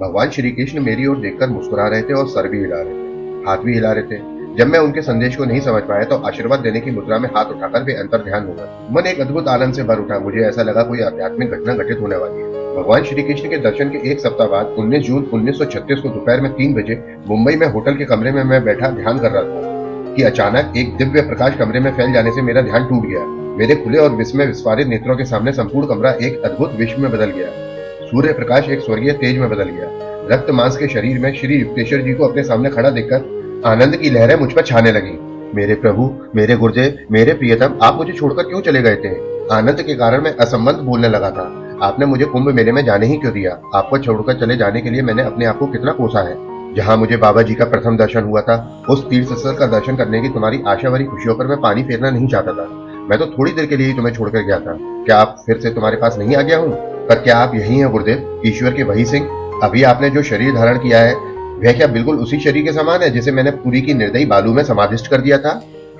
भगवान श्री कृष्ण मेरी ओर देखकर मुस्कुरा रहे थे और सर भी हिला रहे थे, हाथ भी हिला रहे थे। जब मैं उनके संदेश को नहीं समझ पाया तो आशीर्वाद देने की मुद्रा में हाथ उठाकर वे अंतर ध्यान हो गए। मन एक अद्भुत आनंद से भर उठा। मुझे ऐसा लगा कोई आध्यात्मिक घटना घटित होने वाली है। भगवान श्री कृष्ण के दर्शन के एक सप्ताह बाद 19 जून 1936 को दोपहर में 3 बजे मुंबई में होटल के कमरे में मैं बैठा ध्यान कर रहा था कि अचानक एक दिव्य प्रकाश कमरे में फैल जाने से मेरा ध्यान टूट गया। मेरे खुले और विस्मय विस्फारित नेत्रों के सामने संपूर्ण कमरा एक अद्भुत विश्व में बदल गया। सूर्य प्रकाश एक स्वर्गीय तेज में बदल गया। रक्त मांस के शरीर में श्री युक्तेश्वर जी को अपने सामने खड़ा देखकर आनंद की लहरें मुझ पर छाने लगी। मेरे प्रभु, मेरे गुरुदेव, मेरे प्रियतम, आप मुझे छोड़कर क्यों चले गए थे? आनंद के कारण मैं असंबद्ध बोलने लगा था। आपने मुझे कुंभ मेले में जाने ही क्यों दिया? आपको छोड़कर चले जाने के लिए मैंने अपने आप को कितना कोसा है। जहाँ मुझे बाबा जी का प्रथम दर्शन हुआ था, उस तीर्थ स्थल का दर्शन करने की तुम्हारी आशा भरी खुशियों पर मैं पानी फेरना नहीं चाहता था। मैं तो थोड़ी देर के लिए ही तुम्हें छोड़कर गया था। क्या आप फिर से तुम्हारे पास नहीं आ गया हूँ? पर क्या आप यही हैं गुरुदेव, ईश्वर के वही सिंह? अभी आपने जो शरीर धारण किया है वह क्या बिल्कुल उसी शरीर के समान है जिसे मैंने पूरी की निर्दयी बालू में समाधिष्ट कर दिया था?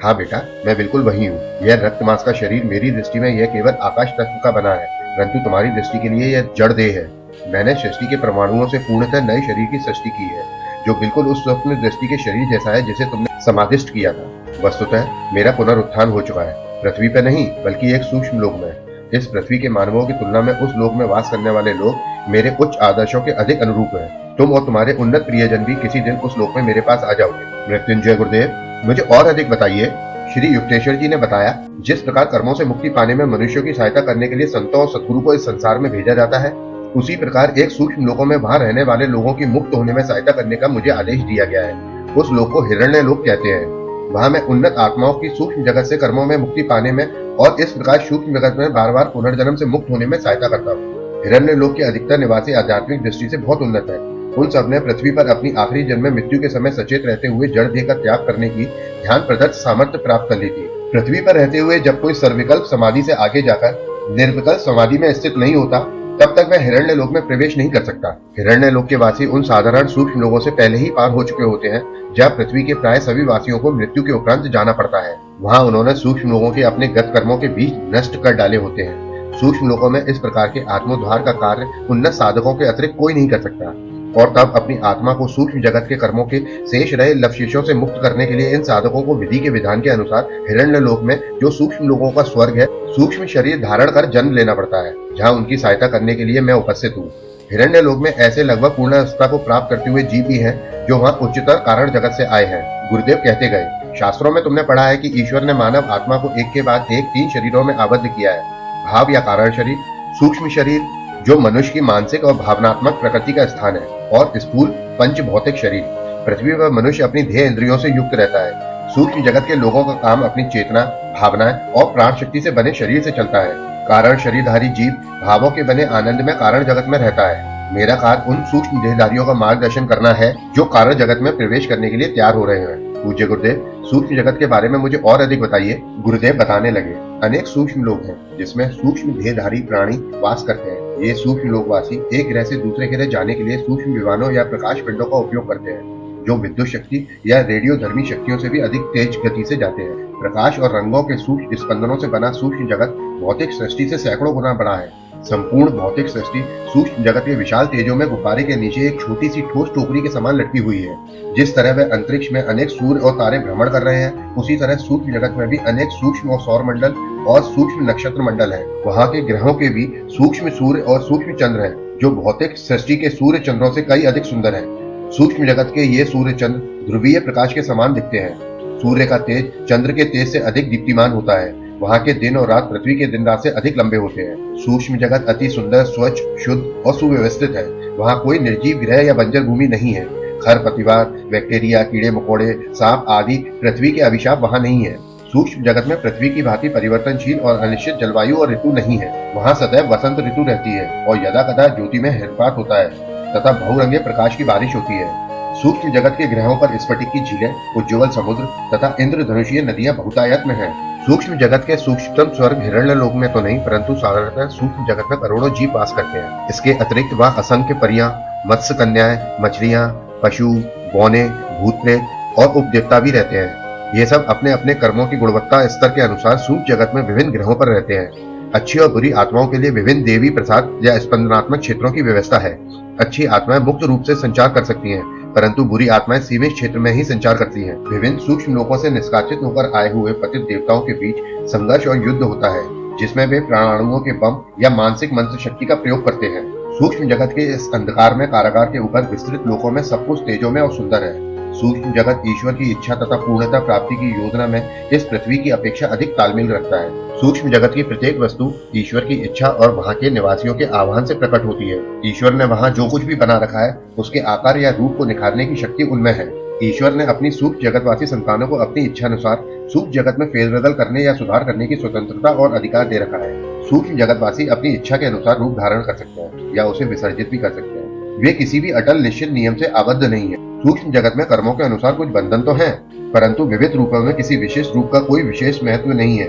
हाँ बेटा, मैं बिल्कुल वही हूँ। यह रक्त मांस का शरीर मेरी दृष्टि में यह केवल आकाश तत्व का बना है, परंतु तुम्हारी दृष्टि के लिए यह जड़ देह है। मैंने सृष्टि के परमाणुओं से पूर्णतः नए शरीर की सृष्टि की है, जो बिल्कुल उस स्वप्न दृष्टि के शरीर जैसा है जिसे तुमने समाधिष्ट किया था। वस्तुतः मेरा पुनरुत्थान हो चुका है, पृथ्वी पर नहीं बल्कि एक सूक्ष्म लोक में। इस पृथ्वी के मानवों की तुलना में उस लोक में वास करने वाले लोग मेरे उच्च आदर्शों के अधिक अनुरूप हैं। तुम और तुम्हारे उन्नत प्रियजन भी किसी दिन उस लोक में मेरे पास आ जाओगे। मृत्युंजय गुरुदेव, मुझे और अधिक बताइए। श्री युक्तेश्वर जी ने बताया, जिस प्रकार कर्मों से मुक्ति पाने में मनुष्यों की सहायता करने के लिए संतों और सद्गुरु को इस संसार में भेजा जाता है, उसी प्रकार एक सूक्ष्म लोकों में वहां रहने वाले लोगों की मुक्त होने में सहायता करने का मुझे आदेश दिया गया है। उस लोक को हिरण्य लोक कहते हैं। वहां मैं उन्नत आत्माओं की सूक्ष्म जगत से कर्मों में मुक्ति पाने में और इस प्रकार सूक्ष्म जगत में बार बार पुनर्जन्म से मुक्त होने में सहायता करता हूँ। हिरण्य लोक के अधिकतर निवासी आध्यात्मिक दृष्टि से बहुत उन्नत है। उन सब ने पृथ्वी पर अपनी आखिरी जन्म में मृत्यु के समय सचेत रहते हुए जड़ देह का त्याग करने की ध्यान प्रदत्त सामर्थ्य प्राप्त कर ली थी। पृथ्वी पर रहते हुए जब कोई सर्वविकल्प समाधि से आगे जाकर निर्विकल्प समाधि में स्थित नहीं होता, तब तक वह हिरण्य लोक में प्रवेश नहीं कर सकता। हिरण्य लोक के वासी उन साधारण सूक्ष्म लोगों से पहले ही पार हो चुके होते हैं, जहाँ पृथ्वी के प्राय सभी वासियों को मृत्यु के उपरांत जाना पड़ता है। वहाँ उन्होंने सूक्ष्म लोगों के अपने गत कर्मों के बीज नष्ट कर डाले होते हैं। सूक्ष्म लोकों में इस प्रकार के आत्मोद्धार का कार्य उन्नत साधकों के अतिरिक्त कोई नहीं कर सकता, और तब अपनी आत्मा को सूक्ष्म जगत के कर्मों के शेष रहे लवशेषों से मुक्त करने के लिए इन साधकों को विधि के विधान के अनुसार हिरण्य लोक में, जो सूक्ष्म लोगों का स्वर्ग है, सूक्ष्म शरीर धारण कर जन्म लेना पड़ता है, जहाँ उनकी सहायता करने के लिए मैं उपस्थित हूँ। हिरण्य लोक में ऐसे लगभग पूर्ण अवस्था को प्राप्त करते हुए जीव भी हैं, जो वहाँ उच्चतर कारण जगत से आए हैं। गुरुदेव कहते गए, शास्त्रों में तुमने पढ़ा है कि ईश्वर ने मानव आत्मा को एक के बाद एक 3 शरीरों में आबद्ध किया है। भाव या कारण शरीर, सूक्ष्म शरीर जो मनुष्य की मानसिक और भावनात्मक प्रकृति का स्थान है, और स्थूल पंच भौतिक शरीर। पृथ्वी पर मनुष्य अपनी देह इंद्रियों से युक्त रहता है। सूक्ष्म जगत के लोगों का काम अपनी चेतना, भावनाएं और प्राण शक्ति से बने शरीर से चलता है। कारण शरीरधारी जीव भावों के बने आनंद में कारण जगत में रहता है। मेरा कार्य उन सूक्ष्म देहधारियों का मार्गदर्शन करना है जो कारण जगत में प्रवेश करने के लिए तैयार हो रहे हैं। पूज्य गुरुदेव, सूक्ष्म जगत के बारे में मुझे और अधिक बताइए। गुरुदेव बताने लगे, अनेक सूक्ष्म लोग हैं जिसमें सूक्ष्म देहधारी प्राणी वास करते हैं। ये सूक्ष्म लोकवासी एक ग्रह से दूसरे ग्रह जाने के लिए सूक्ष्म विमानों या प्रकाश पिंडों का उपयोग करते हैं, जो विद्युत शक्ति या रेडियोधर्मी शक्तियों से भी अधिक तेज गति से जाते हैं। प्रकाश और रंगों के सूक्ष्म स्पंदनों से बना सूक्ष्म जगत भौतिक सृष्टि से सैकड़ों गुना बड़ा है। संपूर्ण भौतिक सृष्टि सूक्ष्म जगत के विशाल तेजों में गुब्बारे के नीचे एक छोटी सी ठोस टोकरी के समान लटकी हुई है। जिस तरह वह अंतरिक्ष में अनेक सूर्य और तारे भ्रमण कर रहे हैं, उसी तरह सूक्ष्म जगत में भी अनेक सूक्ष्म और सौर मंडल और सूक्ष्म नक्षत्र मंडल है। वहाँ के ग्रहों के भी सूक्ष्म सूर्य और सूक्ष्म चंद्र हैं, जो भौतिक सृष्टि के सूर्य चंद्रों से कई अधिक सुंदर हैं। सूक्ष्म जगत के ये सूर्य चंद्र ध्रुवीय प्रकाश के समान दिखते हैं। सूर्य का तेज चंद्र के तेज से अधिक दीप्तिमान होता है। वहाँ के दिन और रात पृथ्वी के दिन रात से अधिक लंबे होते हैं। सूक्ष्म जगत अति सुंदर, स्वच्छ, शुद्ध और सुव्यवस्थित है। वहाँ कोई निर्जीव ग्रह या बंजर भूमि नहीं है। खरपतवार, बैक्टीरिया, कीड़े मकोड़े, सांप आदि पृथ्वी के अभिशाप वहाँ नहीं है। सूक्ष्म जगत में पृथ्वी की भांति परिवर्तनशील और अनिश्चित जलवायु और ऋतु नहीं है। वहाँ सदैव वसंत ऋतु रहती है और यदा कदा ज्योति में हिमपात होता है तथा बहुरंगे प्रकाश की बारिश होती है। सूक्ष्म जगत के ग्रहों पर स्फटिक की झीलें, उज्ज्वल समुद्र तथा इंद्रधनुषीय नदियां बहुतायत में हैं। सूक्ष्म जगत के सूक्ष्मतम स्वर्ग हिरण्य लोक में तो नहीं, परंतु साधारणतः सूक्ष्म जगत में करोड़ों जीव वास करते हैं। इसके अतिरिक्त वहाँ असंख्य परियां, मत्स्य कन्याएं, मछलियां, पशु, बौने, भूत प्रेत और उपदेवता भी रहते हैं। ये सब अपने अपने कर्मों की गुणवत्ता स्तर के अनुसार सूक्ष्म जगत में विभिन्न ग्रहों पर रहते हैं। अच्छी और बुरी आत्माओं के लिए विभिन्न देवी प्रसाद या स्पंदनात्मक क्षेत्रों की व्यवस्था है। अच्छी आत्माएं मुक्त रूप से संचार कर सकती हैं, परंतु बुरी आत्माएं सीमित क्षेत्र में ही संचार करती हैं। विभिन्न सूक्ष्म लोकों से निष्कासित होकर आए हुए पतित देवताओं के बीच संघर्ष और युद्ध होता है, जिसमें वे प्राणाणुओं के बम या मानसिक मंत्र शक्ति का प्रयोग करते हैं। सूक्ष्म जगत के इस अंधकार में कारागार के ऊपर विस्तृत लोकों में सब कुछ तेजोमय और सुंदर है। सूक्ष्म जगत ईश्वर की इच्छा तथा पूर्णता प्राप्ति की योजना में इस पृथ्वी की अपेक्षा अधिक तालमेल रखता है। सूक्ष्म जगत की प्रत्येक वस्तु ईश्वर की इच्छा और वहाँ के निवासियों के आह्वान से प्रकट होती है। ईश्वर ने वहाँ जो कुछ भी बना रखा है उसके आकार या रूप को निखारने की शक्ति उनमें है। ईश्वर ने अपनी सूक्ष्म जगतवासी संतानों को अपनी इच्छा अनुसार सूक्ष्म जगत में फेरबदल करने या सुधार करने की स्वतंत्रता और अधिकार दे रखा है। सूक्ष्म जगतवासी अपनी इच्छा के अनुसार रूप धारण कर सकते हैं या उसे विसर्जित भी कर सकते हैं। वे किसी भी अटल निश्चित नियम से आबद्ध नहीं है। सूक्ष्म जगत में कर्मों के अनुसार कुछ बंधन तो हैं, परंतु विविध रूपों में किसी विशेष रूप का कोई विशेष महत्व नहीं है।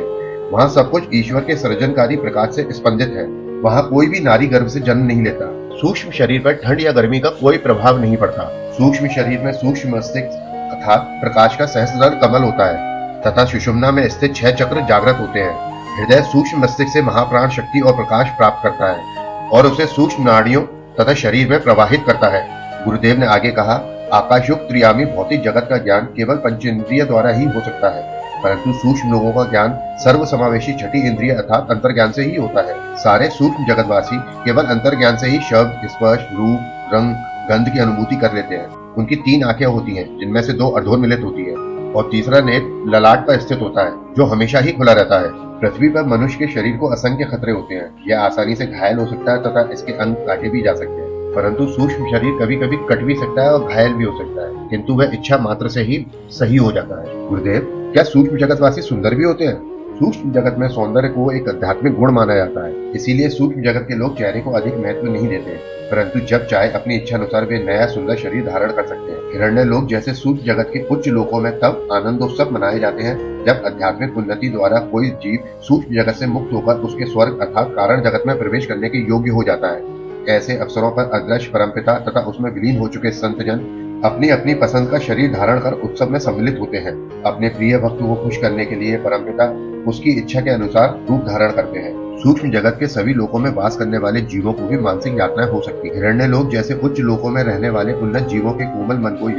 वहाँ सब कुछ ईश्वर के सृजनकारी प्रकाश से स्पंदित है। वहाँ कोई भी नारी गर्भ से जन्म नहीं लेता। सूक्ष्म शरीर पर ठंड या गर्मी का कोई प्रभाव नहीं पड़ता। सूक्ष्म शरीर में सूक्ष्म मस्तिष्क अर्थात प्रकाश का सहस्त्रदल कमल होता है तथा सुषुम्ना में स्थित 6 चक्र जागृत होते हैं। हृदय सूक्ष्म मस्तिष्क से महाप्राण शक्ति और प्रकाश प्राप्त करता है और उसे सूक्ष्म नाड़ियों तथा शरीर में प्रवाहित करता है। गुरुदेव ने आगे कहा, आकाशयुक्त त्रियामी भौतिक जगत का ज्ञान केवल पंचेंद्रिय द्वारा ही हो सकता है, परंतु सूक्ष्म लोगों का ज्ञान सर्व समावेशी छठी इंद्रिय अर्थात अंतर्ज्ञान से ही होता है। सारे सूक्ष्म जगतवासी केवल अंतर्ज्ञान से ही शब्द, स्पर्श, रूप, रंग, गंध की अनुभूति कर लेते हैं। उनकी 3 आंखें होती हैं, जिनमें से 2 अर्धोन्मिलित होती है और तीसरा नेत्र ललाट पर स्थित होता है, जो हमेशा ही खुला रहता है। पृथ्वी पर मनुष्य के शरीर को असंख्य खतरे होते हैं। यह आसानी से घायल हो सकता है तथा इसके अंग काटे भी जा सकते हैं, परंतु सूक्ष्म शरीर कभी कभी कट भी सकता है और घायल भी हो सकता है, किंतु वह इच्छा मात्र से ही सही हो जाता है। गुरुदेव, क्या सूक्ष्म जगतवासी सुंदर भी होते हैं? सूक्ष्म जगत में सौंदर्य को एक आध्यात्मिक गुण माना जाता है, इसीलिए सूक्ष्म जगत के लोग चेहरे को अधिक महत्व नहीं देते, परंतु जब चाहे अपनी इच्छा अनुसार वे नया सुंदर शरीर धारण कर सकते हैं। हिरण्य लोग जैसे सूक्ष्म जगत के उच्च लोकों में तब आनंदोत्सव मनाए जाते हैं जब आध्यात्मिक उन्नति द्वारा कोई जीव सूक्ष्म जगत से मुक्त होकर उसके स्वर्ग अर्थात कारण जगत में प्रवेश करने के योग्य हो जाता है। ऐसे अवसरों पर अदृश्य परमपिता तथा उसमें विलीन हो चुके संतजन अपनी अपनी पसंद का शरीर धारण कर उत्सव में सम्मिलित होते हैं। अपने प्रिय भक्त को खुश करने के लिए परमपिता उसकी इच्छा के अनुसार रूप धारण करते हैं। सूक्ष्म जगत के सभी लोकों में वास करने वाले जीवों को भी मानसिक यातनाएं हो सकती है। हिरण्य लोग जैसे उच्च लोकों में रहने वाले उन्नत जीवों के कोमल मन को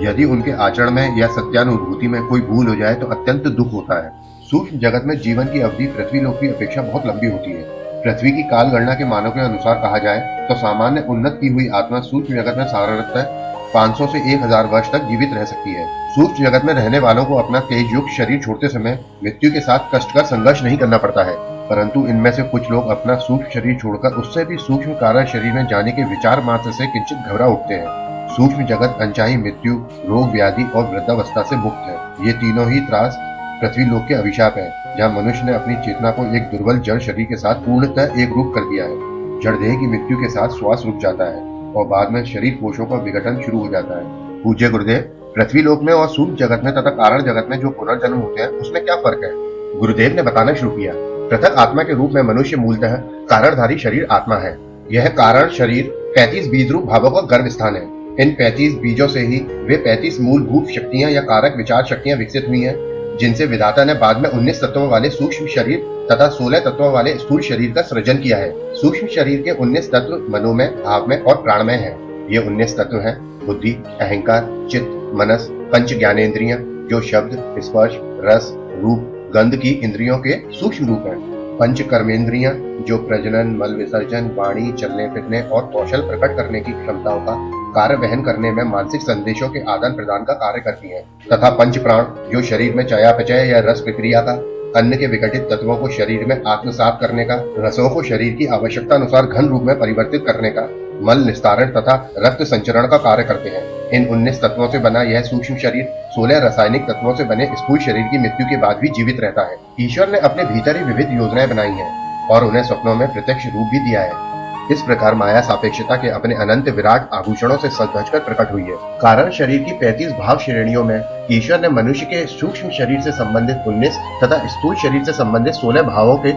यदि उनके आचरण में या सत्यानुभूति में कोई भूल हो जाए तो अत्यंत दुख होता है। सूक्ष्म जगत में जीवन की अवधि पृथ्वी लोक की अपेक्षा बहुत लंबी होती है। पृथ्वी की काल गणना के मानों के अनुसार कहा जाए तो सामान्य उन्नत की हुई आत्मा सूक्ष्म जगत में साधारणतः 500 से 1000 वर्ष तक जीवित रह सकती है। सूक्ष्म जगत में रहने वालों को अपना तेज युक्त शरीर छोड़ते समय मृत्यु के साथ कष्टकर संघर्ष नहीं करना पड़ता है, परंतु इनमें से कुछ लोग अपना सूक्ष्म शरीर छोड़कर उससे भी सूक्ष्म कारण शरीर में जाने के विचार मात्र से किंचित घबरा उठते हैं। सूक्ष्म जगत अनचाही मृत्यु, रोग, व्याधि और वृद्धावस्था से मुक्त है। ये तीनों ही त्रास पृथ्वी लोक के अभिशाप है, जहाँ मनुष्य ने अपनी चेतना को एक दुर्बल जड़ शरीर के साथ पूर्णतः एक रूप कर दिया है। जड़ देह की मृत्यु के साथ श्वास रुक जाता है और बाद में शरीर कोशों का विघटन शुरू हो जाता है। पूज्य गुरुदेव, पृथ्वी लोक में और सूक्ष्म जगत में तथा कारण जगत में जो पुनर्जन्म होते हैं उसमें क्या फर्क है? गुरुदेव ने बताना शुरू किया। पृथक आत्मा के रूप में मनुष्य मूलतः कारणधारी शरीर आत्मा है। यह कारण शरीर 35 बीज रूप भावों का गर्भ स्थान है। इन 35 बीजों से ही वे 35 मूलभूत शक्तियां या कारक विचार शक्तियां विकसित हुई हैं, जिनसे विधाता ने बाद में 19 तत्वों वाले सूक्ष्म शरीर तथा 16 तत्वों वाले स्थूल शरीर का सृजन किया है। सूक्ष्म शरीर के 19 तत्व मनोमय, भावमय और प्राणमय हैं। ये 19 तत्व हैं बुद्धि, अहंकार, चित्त, मनस, पंच ज्ञानेंद्रियां जो शब्द, स्पर्श, रस, रूप, गंध की इंद्रियों के सूक्ष्म रूप हैं। पंच कर्मेंद्रियां जो प्रजनन, मल विसर्जन, वाणी, चलने फिरने और कौशल प्रकट करने की क्षमताओं का कार्य वहन करने में मानसिक संदेशों के आदान प्रदान का कार्य करती हैं, तथा पंच प्राण जो शरीर में चयापचय या रस प्रक्रिया का, अन्न के विघटित तत्वों को शरीर में आत्मसात करने का, रसों को शरीर की आवश्यकता अनुसार घन रूप में परिवर्तित करने का, मल निस्तारण तथा रक्त संचरण का कार्य करते हैं। इन 19 तत्वों से बना यह सूक्ष्म शरीर 16 रासायनिक तत्वों से बने स्थूल शरीर की मृत्यु के बाद भी जीवित रहता है। ईश्वर ने अपने भीतर ही विविध योजनाएं बनाई हैं और उन्हें स्वप्नों में प्रत्यक्ष रूप भी दिया है। इस प्रकार माया सापेक्षता के अपने अनंत विराट आभूषणों से सज धज कर प्रकट हुई है। कारण शरीर की 35 भाव श्रेणियों में ईश्वर ने मनुष्य के सूक्ष्म शरीर से संबंधित 19 तथा स्थूल शरीर से संबंधित 16 भावों के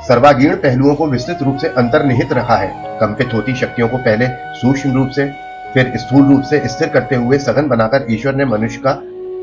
सर्वागीण पहलुओं को विस्तृत रूप से अंतर्निहित रखा है। कंपित होती शक्तियों को पहले सूक्ष्म रूप से फिर स्थूल रूप से स्थिर करते हुए सघन बनाकर ईश्वर ने मनुष्य का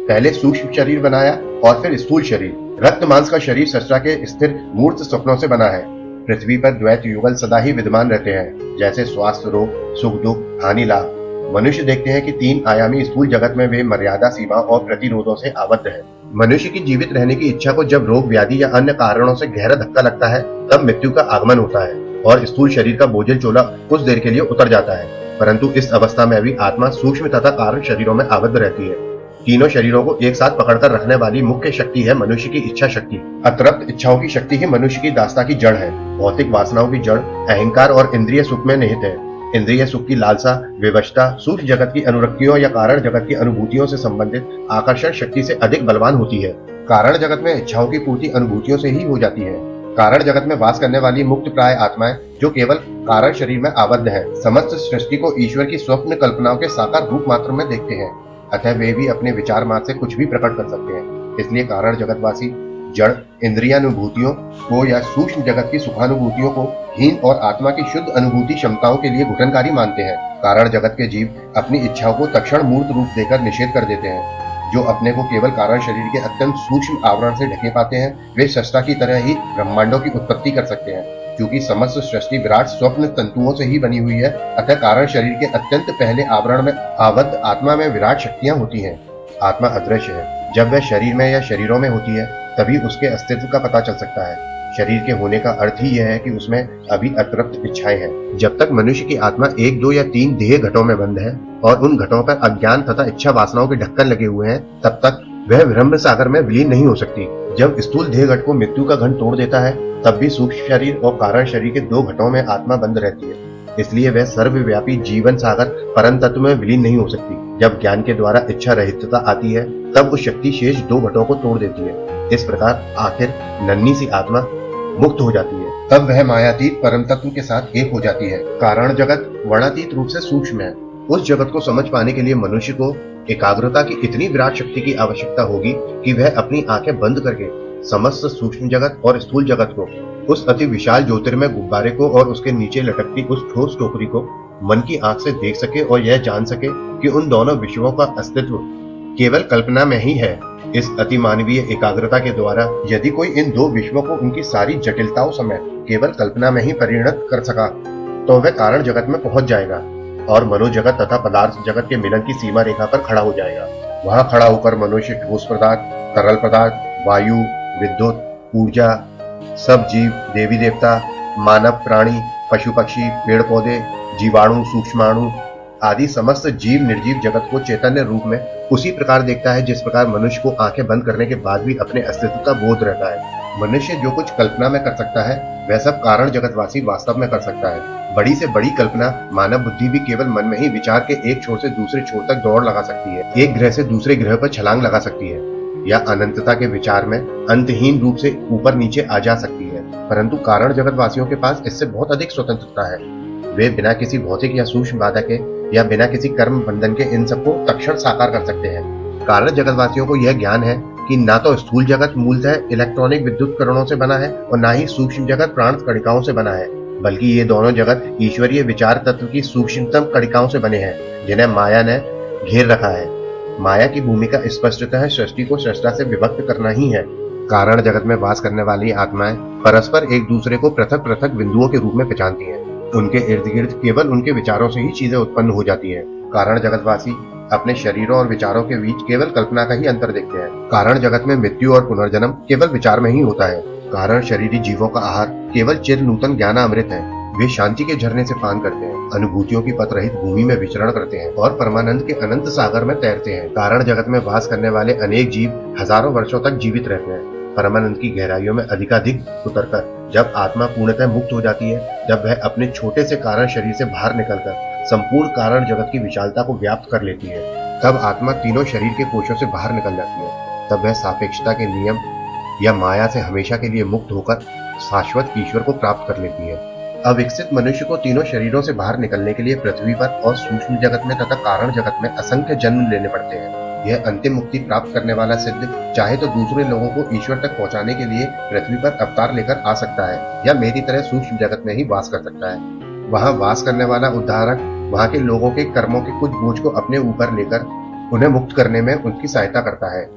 पहले सूक्ष्म शरीर बनाया और फिर स्थूल शरीर। रक्त मांस का शरीर सृष्टा के स्थिर मूर्त स्वप्नों से बना है। पृथ्वी पर द्वैत युगल सदा ही विद्यमान रहते हैं, जैसे स्वास्थ्य, रोग, सुख, दुख, हानि लाभ। मनुष्य देखते हैं कि 3 आयामी स्थूल जगत में वे मर्यादा, सीमा और प्रतिरोधों से आबद्ध है। मनुष्य की जीवित रहने की इच्छा को जब रोग, व्याधि या अन्य कारणों से गहरा धक्का लगता है, तब मृत्यु का आगमन होता है और स्थूल शरीर का बोझल चोला कुछ देर के लिए उतर जाता है। परंतु इस अवस्था में भी आत्मा सूक्ष्म तथा कारण शरीरों में आबद्ध रहती है। तीनों शरीरों को एक साथ पकड़कर रखने वाली मुख्य शक्ति है मनुष्य की इच्छा शक्ति। अतृप्त इच्छाओं की शक्ति ही मनुष्य की दास्ता की जड़ है। भौतिक वासनाओं की जड़ अहंकार और इंद्रिय सुख में निहित है। इंद्रिय सुख की लालसा, विवशता सूक्ष्म जगत की अनुरक्तियों या कारण जगत की अनुभूतियों से संबंधित आकर्षण शक्ति से अधिक बलवान होती है। कारण जगत में इच्छाओं की पूर्ति अनुभूतियों से ही हो जाती है। कारण जगत में वास करने वाली मुक्त प्राय आत्माएं जो केवल कारण शरीर में आबद्ध है, समस्त सृष्टि को ईश्वर की स्वप्न कल्पनाओं के साकार रूप मात्र में देखते हैं। अतः वे भी अपने विचार मात्र से कुछ भी प्रकट कर सकते हैं। इसलिए कारण जगतवासी जड़ इंद्रियानुभूतियों को या सूक्ष्म जगत की सुखानुभूतियों को हीन और आत्मा की शुद्ध अनुभूति क्षमताओं के लिए घुटनकारी मानते हैं। कारण जगत के जीव अपनी इच्छाओं को तत्क्षण मूर्त रूप देकर निषेध कर देते हैं। जो अपने को केवल कारण शरीर के अत्यंत सूक्ष्म आवरण से ढके पाते हैं, वे सृष्टा की तरह ही ब्रह्मांडों की उत्पत्ति कर सकते हैं। क्योंकि समस्त सृष्टि विराट स्वप्न तंतुओं से ही बनी हुई है, अतः कारण शरीर के अत्यंत पहले आवरण में आबद्ध आत्मा में विराट शक्तियां होती हैं। आत्मा अदृश्य है। जब वह शरीर में या शरीरों में होती है, तभी उसके अस्तित्व का पता चल सकता है। शरीर के होने का अर्थ ही यह है कि उसमें अभी अतृप्त इच्छाएं हैं। जब तक मनुष्य की आत्मा 1, 2 या 3 देह घटों में बंद है और उन घटों पर अज्ञान तथा इच्छा वासनाओं के ढक्कन लगे हुए हैं, तब तक वह विरम्भ सागर में विलीन नहीं हो सकती। जब स्थूल देह घट को मृत्यु का घन तोड़ देता है, तब भी सूक्ष्म शरीर और कारण शरीर के 2 घटों में आत्मा बंद रहती है। इसलिए वह सर्वव्यापी जीवन सागर परम तत्व में विलीन नहीं हो सकती। जब ज्ञान के द्वारा इच्छा रहितता आती है, तब उस शक्ति शेष 2 घटों को तोड़ देती है। इस प्रकार आखिर नन्ही सी आत्मा मुक्त हो जाती है। तब वह मायातीत परम तत्व के साथ एक हो जाती है। कारण जगत वर्णातीत रूप से सूक्ष्म है। उस जगत को समझ पाने के लिए मनुष्य को एकाग्रता की इतनी विराट शक्ति की आवश्यकता होगी कि वह अपनी आंखें बंद करके समस्त सूक्ष्म जगत और स्थूल जगत को, उस अति विशाल ज्योतिर्मय गुब्बारे को और उसके नीचे लटकती उस ठोस टोकरी को मन की आंख से देख सके और यह जान सके कि उन दोनों विषयों का अस्तित्व केवल कल्पना में ही है। इस अतिमानवीय एकाग्रता के द्वारा यदि कोई इन 2 विश्वों को उनकी सारी जटिलताओं समेत केवल कल्पना में ही परिणत कर सका, तो वह कारण जगत में पहुंच जाएगा और मनोजगत तथा पदार्थ जगत के मिलन की सीमा रेखा पर खड़ा हो जाएगा। वहां खड़ा होकर मनुष्य ठोस पदार्थ, तरल पदार्थ, वायु, विद्युत, ऊर्जा, सब जीव, देवी देवता, मानव, प्राणी, पशु पक्षी, पेड़ पौधे, जीवाणु, सूक्ष्माणु आदि समस्त जीव निर्जीव जगत को चैतन्य रूप में उसी प्रकार देखता है जिस प्रकार मनुष्य को आंखें बंद करने के बाद भी अपने अस्तित्व का बोध रहता है। मनुष्य जो कुछ कल्पना में कर सकता है, वह सब कारण जगतवासी वास्तव में कर सकता है। बड़ी से बड़ी कल्पना मानव बुद्धि भी केवल मन में ही विचार के एक छोर से दूसरे छोर तक दौड़ लगा सकती है, एक ग्रह से दूसरे ग्रह पर छलांग लगा सकती है, या अनंतता के विचार में अंतहीन रूप से ऊपर नीचे आ जा सकती है। परंतु कारण जगतवासियों के पास इससे बहुत अधिक स्वतंत्रता है। वे बिना किसी भौतिक या सूक्ष्म बाधा के या बिना किसी कर्म बंधन के इन सबको तत्क्षण साकार कर सकते हैं। कारण जगतवासियों को यह ज्ञान है कि ना तो स्थूल जगत मूलतः इलेक्ट्रॉनिक विद्युत कणों से बना है और ना ही सूक्ष्म जगत प्राण कणिकाओं से बना है, बल्कि ये दोनों जगत ईश्वरीय विचार तत्व की सूक्ष्मतम कणिकाओं से बने हैं, जिन्हें माया ने घेर रखा है। माया की भूमिका स्पष्टतः सृष्टि को सृष्टा से विभक्त करना ही है। कारण जगत में वास करने वाली आत्माएं परस्पर एक दूसरे को पृथक पृथक बिंदुओं के रूप में पहचानती हैं। उनके इर्द गिर्द केवल उनके विचारों से ही चीजें उत्पन्न हो जाती हैं। कारण जगतवासी अपने शरीरों और विचारों के बीच केवल कल्पना का ही अंतर देखते हैं। कारण जगत में मृत्यु और पुनर्जन्म केवल विचार में ही होता है। कारण शरीरी जीवों का आहार केवल चिर नूतन ज्ञानामृत है। वे शांति के झरने से पान करते हैं, अनुभूतियों की पथ रहित भूमि में विचरण करते हैं और परमानंद के अनंत सागर में तैरते हैं। कारण जगत में वास करने वाले अनेक जीव हजारों वर्षों तक जीवित रहते हैं। परमानंद की गहराइयों में अधिकाधिक उतरकर जब आत्मा पूर्णतः मुक्त हो जाती है, जब वह अपने छोटे से कारण शरीर से बाहर निकलकर संपूर्ण कारण जगत की विशालता को व्याप्त कर लेती है, तब आत्मा तीनों शरीर के कोशों से बाहर निकल जाती है। तब वह सापेक्षता के नियम या माया से हमेशा के लिए मुक्त होकर शाश्वत ईश्वर को प्राप्त कर लेती है। अविकसित मनुष्य को तीनों शरीरों से बाहर निकलने के लिए पृथ्वी पर और सूक्ष्म जगत में तथा कारण जगत में असंख्य जन्म लेने पड़ते हैं। यह अंतिम मुक्ति प्राप्त करने वाला सिद्ध चाहे तो दूसरे लोगों को ईश्वर तक पहुंचाने के लिए पृथ्वी पर अवतार लेकर आ सकता है, या मेरी तरह सूक्ष्म जगत में ही वास कर सकता है। वहां वास करने वाला उद्धारक वहां के लोगों के कर्मों के कुछ बोझ को अपने ऊपर लेकर उन्हें मुक्त करने में उनकी सहायता करता है।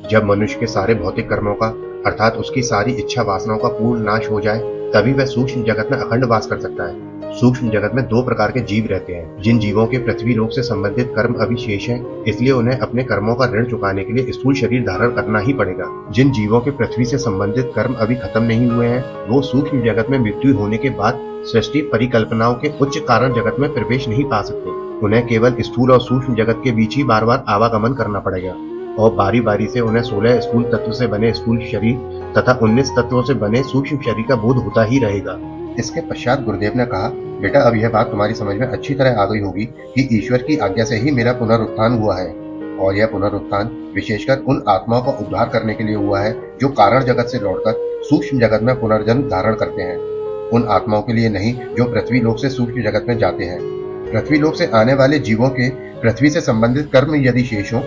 जब मनुष्य के सारे भौतिक कर्मों का अर्थात उसकी सारी इच्छा वासनाओं का पूर्ण नाश हो जाए, तभी वह सूक्ष्म जगत में अखंड वास कर सकता है। सूक्ष्म जगत में दो प्रकार के जीव रहते हैं। जिन जीवों के पृथ्वी लोक से संबंधित कर्म अभी शेष है, इसलिए उन्हें अपने कर्मों का ऋण चुकाने के लिए स्थूल शरीर धारण करना ही पड़ेगा। जिन जीवों के पृथ्वी से संबंधित कर्म अभी खत्म नहीं हुए हैं, वो सूक्ष्म जगत में मृत्यु होने के बाद सृष्टि परिकल्पनाओं के उच्च कारण जगत में प्रवेश नहीं पा सकते। उन्हें केवल स्थूल और सूक्ष्म जगत के बीच ही बार बार आवागमन करना पड़ेगा और बारी बारी से उन्हें 16 स्थूल तत्व से बने स्थूल शरीर तथा 19 तत्वों से बने सूक्ष्म शरीर का बोध होता ही रहेगा। इसके पश्चात गुरुदेव ने कहा, बेटा अब यह बात तुम्हारी समझ में अच्छी तरह आ गई होगी कि ईश्वर की आज्ञा से ही मेरा पुनरुत्थान हुआ है और यह पुनरुत्थान विशेषकर उन आत्माओं का उद्धार करने के लिए हुआ है जो कारण जगत से लौटकर सूक्ष्म जगत में पुनर्जन्म धारण करते हैं। उन आत्माओं के लिए नहीं जो पृथ्वी लोक से सूक्ष्म जगत में जाते हैं। पृथ्वी लोक से आने वाले जीवों के पृथ्वी से संबंधित कर्म यदि शेष हो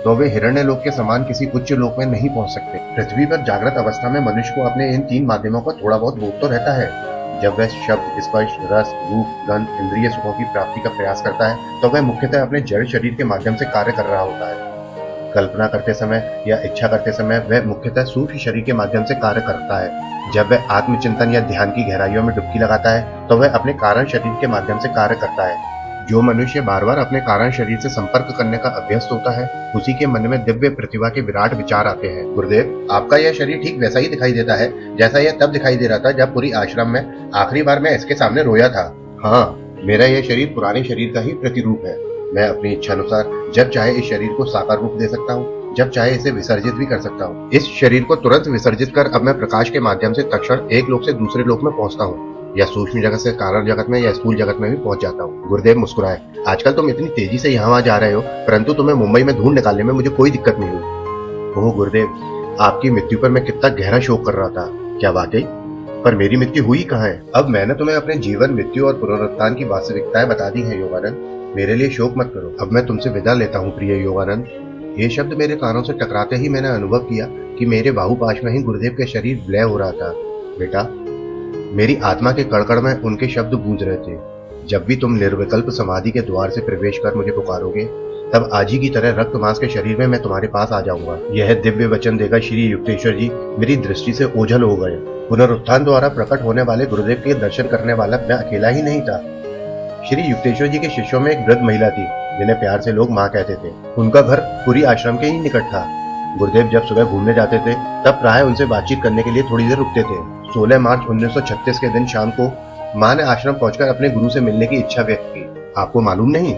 तो वे हिरण्य लोक के समान किसी उच्च लोक में नहीं पहुंच सकते। पृथ्वी पर जागृत अवस्था में मनुष्य को अपने इन 3 माध्यमों का थोड़ा बहुत बोध तो रहता है। जब वह शब्द, स्पर्श, रस, रूप, गंध, इंद्रिय सुखों की प्राप्ति का प्रयास करता है तो वह मुख्यतः अपने जड़ शरीर के माध्यम से कार्य कर रहा होता है। कल्पना करते समय या इच्छा करते समय वह मुख्यतः सूक्ष्म शरीर के माध्यम से कार्य करता है। जब वह आत्मचिंतन या ध्यान की गहराइयों में डुबकी लगाता है तो वह अपने कारण शरीर के माध्यम से कार्य करता है। जो मनुष्य बार बार अपने कारण शरीर से संपर्क करने का अभ्यस्त होता है, उसी के मन में दिव्य प्रतिभा के विराट विचार आते हैं। गुरुदेव, आपका यह शरीर ठीक वैसा ही दिखाई देता है जैसा यह तब दिखाई दे रहा था जब पूरी आश्रम में आखिरी बार मैं इसके सामने रोया था। हाँ, मेरा यह शरीर पुराने शरीर का ही प्रतिरूप है। मैं अपनी इच्छा अनुसार जब चाहे इस शरीर को साकार रूप दे सकता हूँ, जब चाहे इसे विसर्जित भी कर सकता हूँ। इस शरीर को तुरंत विसर्जित कर अब मैं प्रकाश के माध्यम से तत्क्षण एक लोक से दूसरे लोक में पहुंचता हूँ, या सूक्ष्म जगत से कारण जगत में या स्थूल जगत में भी पहुंच जाता हूँ। गुरुदेव मुस्कुराए। आजकल तुम इतनी तेजी से यहाँ जा रहे हो, परंतु तुम्हें मुंबई में ढूंढ निकालने में मुझे कोई दिक्कत नहीं हुई। ओह गुरुदेव, आपकी मृत्यु पर मैं कितना गहरा शोक कर रहा था। क्या वाकई? पर मेरी मृत्यु हुई कहाँ है? अब मैंने तुम्हें अपने जीवन, मृत्यु और पुनरुत्थान की वास्तविकताएं बता दी है योगानंद। मेरे लिए शोक मत करो। अब मैं तुमसे विदा लेता हूँ प्रिय योगानंद। ये शब्द मेरे कानों से टकराते ही मैंने अनुभव किया कि मेरे बाहुपाश में ही गुरुदेव के शरीर विलय हो रहा था। बेटा, मेरी आत्मा के कड़कड़ में उनके शब्द गूंज रहे थे। जब भी तुम निर्विकल्प समाधि के द्वार से प्रवेश कर मुझे पुकारोगे, तब आज ही की तरह रक्त मांस के शरीर में मैं तुम्हारे पास आ जाऊंगा। यह दिव्य वचन देकर श्री युक्तेश्वर जी मेरी दृष्टि से ओझल हो गए। पुनरुत्थान द्वारा प्रकट होने वाले गुरुदेव के दर्शन करने वाला मैं अकेला ही नहीं था। श्री युक्तेश्वर जी के शिष्यों में एक वृद्ध महिला थी जिन्हें प्यार से लोग माँ कहते थे। उनका घर पूरी आश्रम के ही निकट था। गुरुदेव जब सुबह घूमने जाते थे तब प्राय उनसे बातचीत करने के लिए थोड़ी देर रुकते थे। 16 मार्च 1936 के दिन शाम को माँ ने आश्रम पहुंचकर अपने गुरु से मिलने की इच्छा व्यक्त की। आपको मालूम नहीं,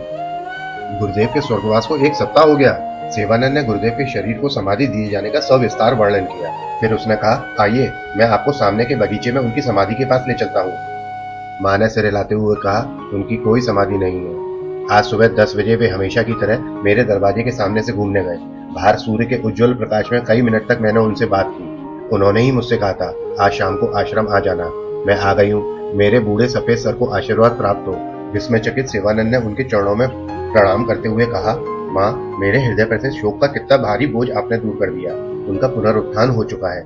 गुरुदेव के स्वर्गवास को 1 सप्ताह हो गया। सेवानंद ने गुरुदेव के शरीर को समाधि दिए जाने का सविस्तार वर्णन किया। फिर उसने कहा, आइए मैं आपको सामने के बगीचे में उनकी समाधि के पास ले चलता हूँ। माँ ने सिर हिलाते हुए कहा, उनकी कोई समाधि नहीं है। आज सुबह 10 बजे वे हमेशा की तरह मेरे दरवाजे के सामने से घूमने गए। बाहर सूर्य के उज्जवल प्रकाश में कई मिनट तक मैंने उनसे बात की। उन्होंने ही मुझसे कहा था, आज शाम को आश्रम आ जाना। मैं आ गई हूँ। मेरे बूढ़े सफेद सर को आशीर्वाद प्राप्त हो। विस्मयचकित सेवानंद ने उनके चरणों में प्रणाम करते हुए कहा, माँ, मेरे हृदय पर से शोक का कितना भारी बोझ आपने दूर कर दिया। उनका पुनरुत्थान हो चुका है।